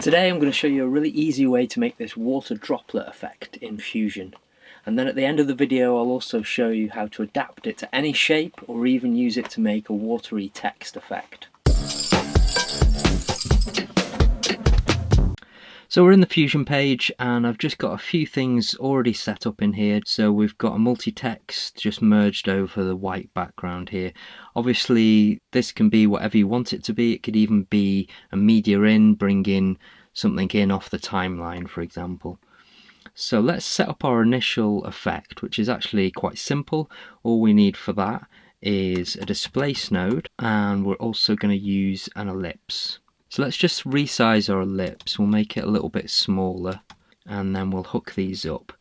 Today I'm going to show you a really easy way to make this water droplet effect in Fusion. And then at the end of the video I'll also show you how to adapt it to any shape or even use it to make a watery text effect. So we're in the Fusion page and I've just got a few things already set up in here. So we've got a multi-text just merged over the white background here. Obviously this can be whatever you want it to be. It could even be a media in, bring in something in off the timeline, for example. So let's set up our initial effect, which is actually quite simple. All we need for that is a displace node, and we're also going to use an ellipse. So let's just resize our ellipse. We'll make it a little bit smaller and then we'll hook these up.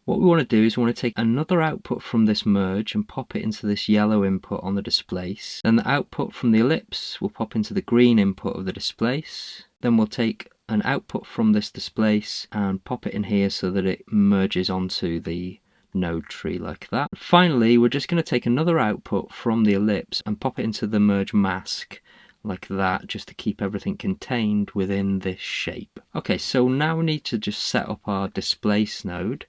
What we want to do is we want to take another output from this merge and pop it into this yellow input on the displace. Then the output from the ellipse will pop into the green input of the displace. Then we'll take an output from this displace and pop it in here so that it merges onto the node tree like that. Finally, we're just going to take another output from the ellipse and pop it into the merge mask like that, just to keep everything contained within this shape. Okay, so now we need to just set up our displace node.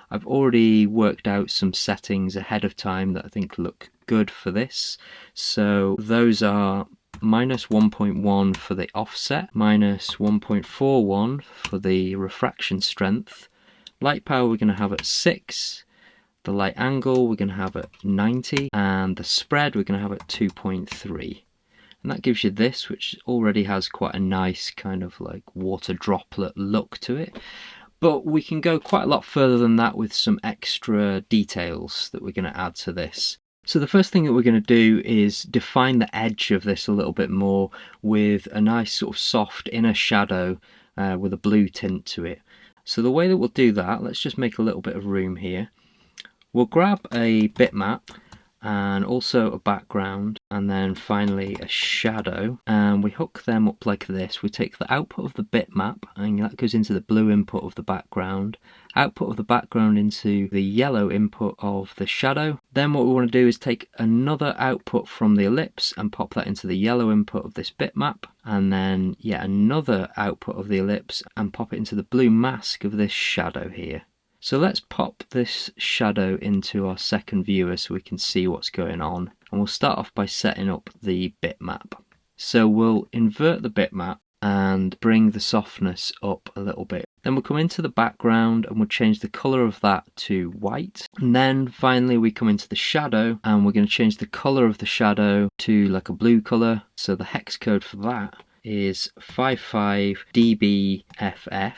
I've already worked out some settings ahead of time that I think look good for this. So those are -1.1 for the offset, -1.41 for the refraction strength. Light power we're going to have at 6. The light angle we're going to have at 90, and the spread we're going to have at 2.3. And that gives you this, which already has quite a nice kind of like water droplet look to it. But we can go quite a lot further than that with some extra details that we're going to add to this. So the first thing that we're going to do is define the edge of this a little bit more with a nice sort of soft inner shadow with a blue tint to it. So the way that we'll do that, let's just make a little bit of room here. We'll grab a bitmap and also a background, and then finally a shadow, and we hook them up like this. We take the output of the bitmap and that goes into the blue input of the background, output of the background into the yellow input of the shadow. Then what we want to do is take another output from the ellipse and pop that into the yellow input of this bitmap, and then yet another output of the ellipse and pop it into the blue mask of this shadow here. So let's pop this shadow into our second viewer so we can see what's going on. And we'll start off by setting up the bitmap. So we'll invert the bitmap and bring the softness up a little bit. Then we'll come into the background and we'll change the color of that to white. And then finally we come into the shadow and we're going to change the color of the shadow to like a blue color. So the hex code for that is 55dbff.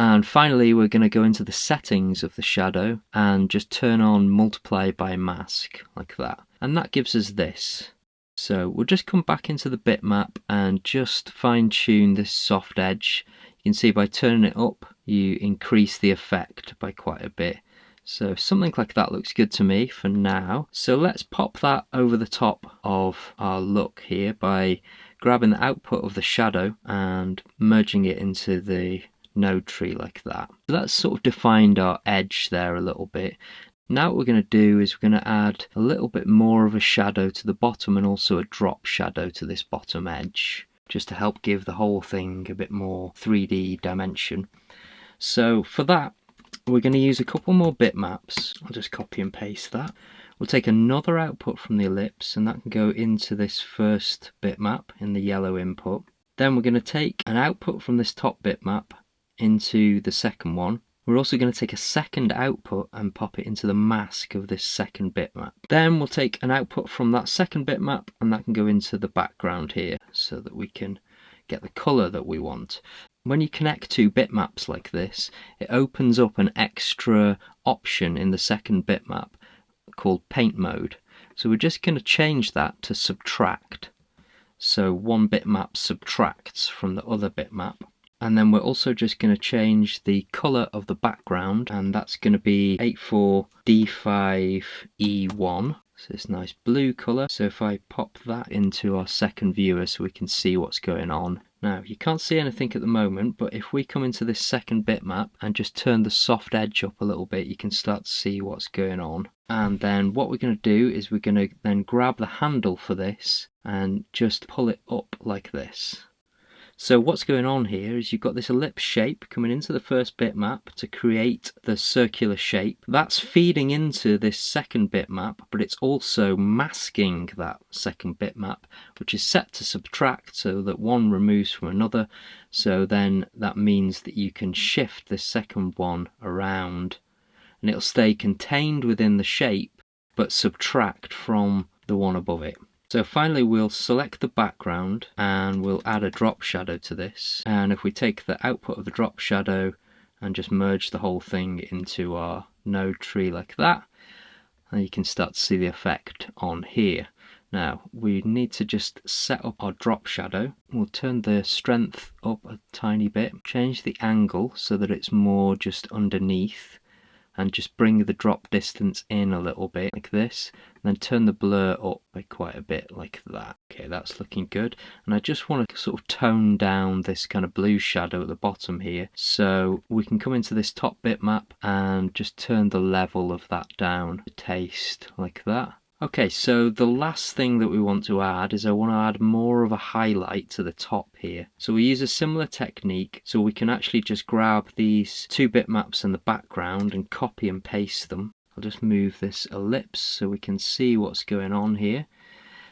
And finally we're going to go into the settings of the shadow and just turn on multiply by mask like that. And that gives us this. So we'll just come back into the bitmap and just fine tune this soft edge. You can see by turning it up you increase the effect by quite a bit. So something like that looks good to me for now. So let's pop that over the top of our look here by grabbing the output of the shadow and merging it into the node tree like that. So that's sort of defined our edge there a little bit. Now what we're going to do is we're going to add a little bit more of a shadow to the bottom and also a drop shadow to this bottom edge, just to help give the whole thing a bit more 3D dimension. So for that we're going to use a couple more bitmaps. I'll just copy and paste that. We'll take another output from the ellipse and that can go into this first bitmap in the yellow input. Then we're going to take an output from this top bitmap into the second one. We're also going to take a second output and pop it into the mask of this second bitmap. Then we'll take an output from that second bitmap and that can go into the background here so that we can get the color that we want. When you connect two bitmaps like this, it opens up an extra option in the second bitmap called paint mode. So we're just going to change that to subtract. So one bitmap subtracts from the other bitmap. And then we're also just going to change the colour of the background, and that's going to be 84D5E1. So this nice blue colour. So if I pop that into our second viewer so we can see what's going on. Now you can't see anything at the moment, but if we come into this second bitmap and just turn the soft edge up a little bit, you can start to see what's going on. And then what we're going to do is we're going to then grab the handle for this and just pull it up like this. So what's going on here is you've got this ellipse shape coming into the first bitmap to create the circular shape. That's feeding into this second bitmap, but it's also masking that second bitmap, which is set to subtract so that one removes from another. So then that means that you can shift this second one around and it'll stay contained within the shape but subtract from the one above it. So finally we'll select the background and we'll add a drop shadow to this, and if we take the output of the drop shadow and just merge the whole thing into our node tree like that, and you can start to see the effect on here. Now we need to just set up our drop shadow. We'll turn the strength up a tiny bit, change the angle so that it's more just underneath, and just bring the drop distance in a little bit like this, and then turn the blur up by quite a bit like that. Okay, that's looking good. And I just want to sort of tone down this kind of blue shadow at the bottom here, so we can come into this top bitmap and just turn the level of that down to taste like that. Okay, so the last thing that we want to add is I want to add more of a highlight to the top here. So we use a similar technique, so we can actually just grab these two bitmaps in the background and copy and paste them. I'll just move this ellipse so we can see what's going on here.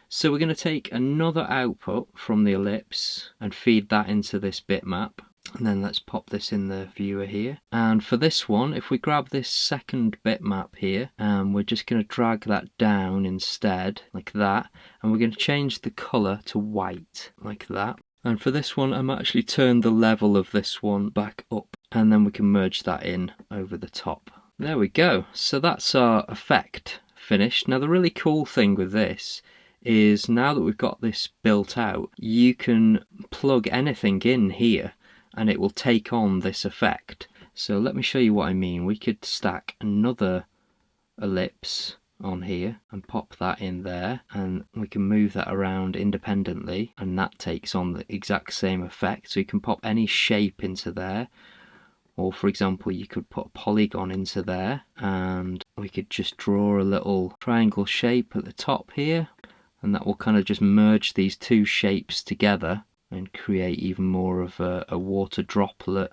So we're going to take another output from the ellipse and feed that into this bitmap. And then let's pop this in the viewer here. And for this one, if we grab this second bitmap here, we're just going to drag that down instead, like that. And we're going to change the colour to white, like that. And for this one, I'm actually turned the level of this one back up. And then we can merge that in over the top. There we go. So that's our effect finished. Now the really cool thing with this is now that we've got this built out, you can plug anything in here and it will take on this effect. So let me show you what I mean. We could stack another ellipse on here and pop that in there, and we can move that around independently and that takes on the exact same effect. So you can pop any shape into there, or for example you could put a polygon into there and we could just draw a little triangle shape at the top here, and that will kind of just merge these two shapes together and create even more of a water droplet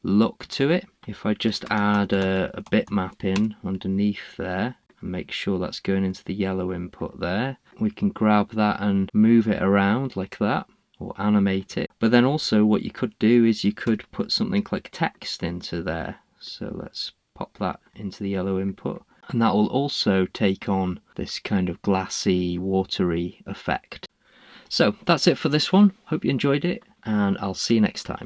look to it. If I just add a bitmap in underneath there and make sure that's going into the yellow input there, we can grab that and move it around like that, or animate it. But then also what you could do is you could put something like text into there. So let's pop that into the yellow input, and that will also take on this kind of glassy, watery effect. So that's it for this one. Hope you enjoyed it, and I'll see you next time.